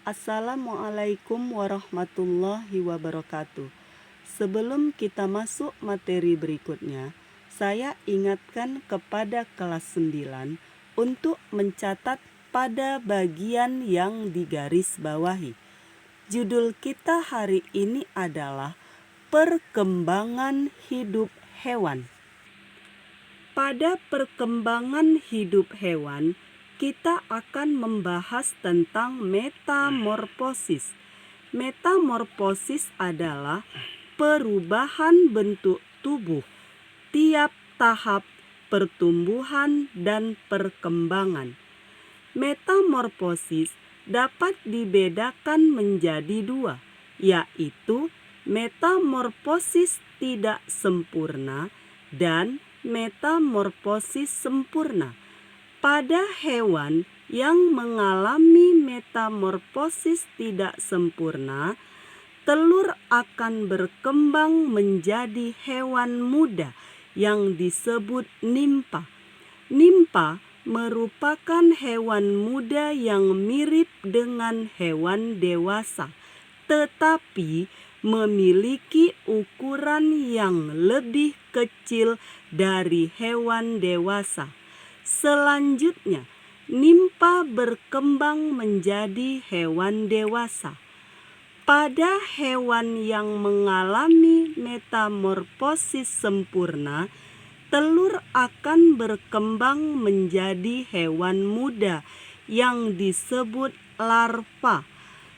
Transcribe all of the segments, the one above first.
Assalamualaikum warahmatullahi wabarakatuh. Sebelum kita masuk materi berikutnya, saya ingatkan kepada kelas 9 untuk mencatat pada bagian yang digarisbawahi. Judul kita hari ini adalah Perkembangan Hidup Hewan. Pada perkembangan hidup hewan, kita akan membahas tentang metamorfosis. Metamorfosis adalah perubahan bentuk tubuh, tiap tahap pertumbuhan dan perkembangan. Metamorfosis dapat dibedakan menjadi dua, yaitu metamorfosis tidak sempurna dan metamorfosis sempurna. Pada hewan yang mengalami metamorfosis tidak sempurna, telur akan berkembang menjadi hewan muda yang disebut nimpa. Nimpa merupakan hewan muda yang mirip dengan hewan dewasa, tetapi memiliki ukuran yang lebih kecil dari hewan dewasa. Selanjutnya, nimpa berkembang menjadi hewan dewasa. Pada hewan yang mengalami metamorfosis sempurna, telur akan berkembang menjadi hewan muda yang disebut larva.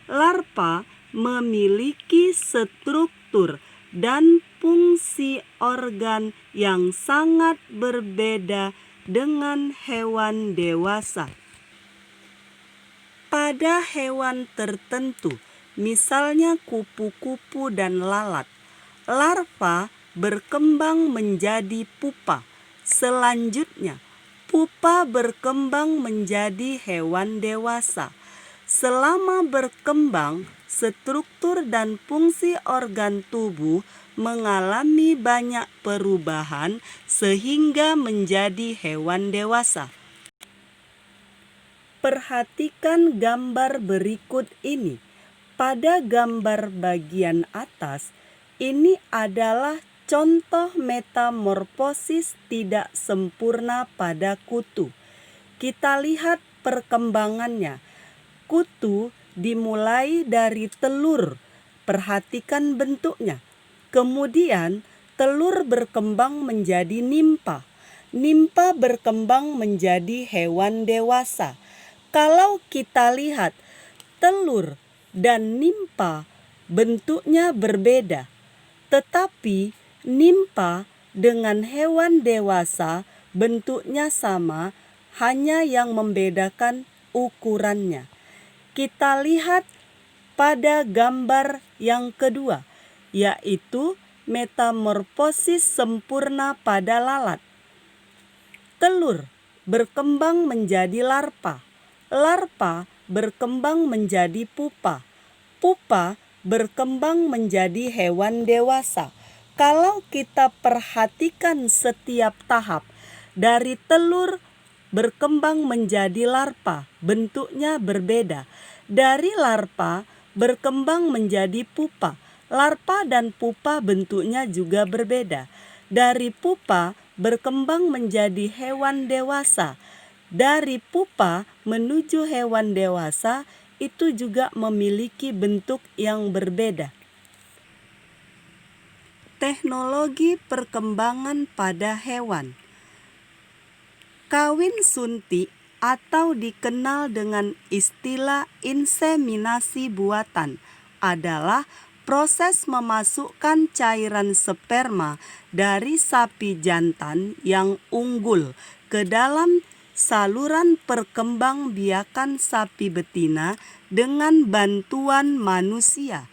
Larva memiliki struktur dan fungsi organ yang sangat berbeda dengan hewan dewasa. Pada hewan tertentu, misalnya kupu-kupu dan lalat, larva berkembang menjadi pupa. Selanjutnya, pupa berkembang menjadi hewan dewasa. Selama berkembang, struktur dan fungsi organ tubuh mengalami banyak perubahan sehingga menjadi hewan dewasa. Perhatikan gambar berikut ini. Pada gambar bagian atas, ini adalah contoh metamorfosis tidak sempurna pada kutu. Kita lihat perkembangannya. Kutu dimulai dari telur. Perhatikan bentuknya. Kemudian telur berkembang menjadi nimpa. Nimpa berkembang menjadi hewan dewasa. Kalau kita lihat telur dan nimpa bentuknya berbeda, tetapi nimpa dengan hewan dewasa bentuknya sama, hanya yang membedakan ukurannya. Kita lihat pada gambar yang kedua, yaitu metamorfosis sempurna pada lalat. Telur berkembang menjadi larva. Larva berkembang menjadi pupa. Pupa berkembang menjadi hewan dewasa. Kalau kita perhatikan setiap tahap, dari telur berkembang menjadi larva, bentuknya berbeda. Dari larva berkembang menjadi pupa. Larva dan pupa bentuknya juga berbeda. Dari pupa berkembang menjadi hewan dewasa. Dari pupa menuju hewan dewasa itu juga memiliki bentuk yang berbeda. Teknologi perkembangan pada hewan. Kawin suntik atau dikenal dengan istilah inseminasi buatan adalah proses memasukkan cairan sperma dari sapi jantan yang unggul ke dalam saluran perkembangbiakan sapi betina dengan bantuan manusia.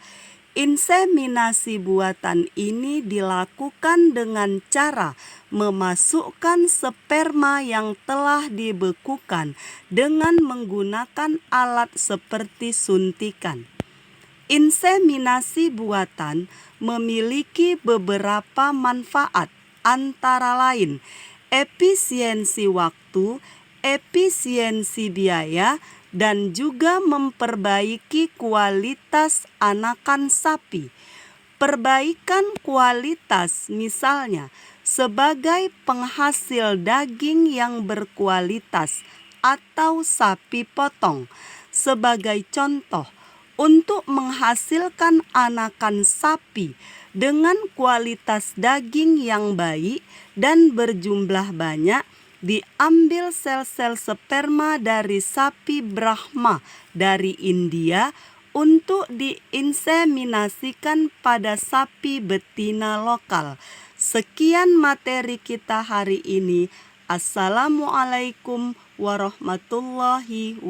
Inseminasi buatan ini dilakukan dengan cara memasukkan sperma yang telah dibekukan dengan menggunakan alat seperti suntikan. Inseminasi buatan memiliki beberapa manfaat, antara lain efisiensi waktu, efisiensi biaya, dan juga memperbaiki kualitas anakan sapi. Perbaikan kualitas misalnya sebagai penghasil daging yang berkualitas atau sapi potong. Sebagai contoh, untuk menghasilkan anakan sapi dengan kualitas daging yang baik dan berjumlah banyak, diambil sel-sel sperma dari sapi Brahma dari India untuk diinseminasikan pada sapi betina lokal. Sekian materi kita hari ini. Assalamualaikum warahmatullahi wabarakatuh.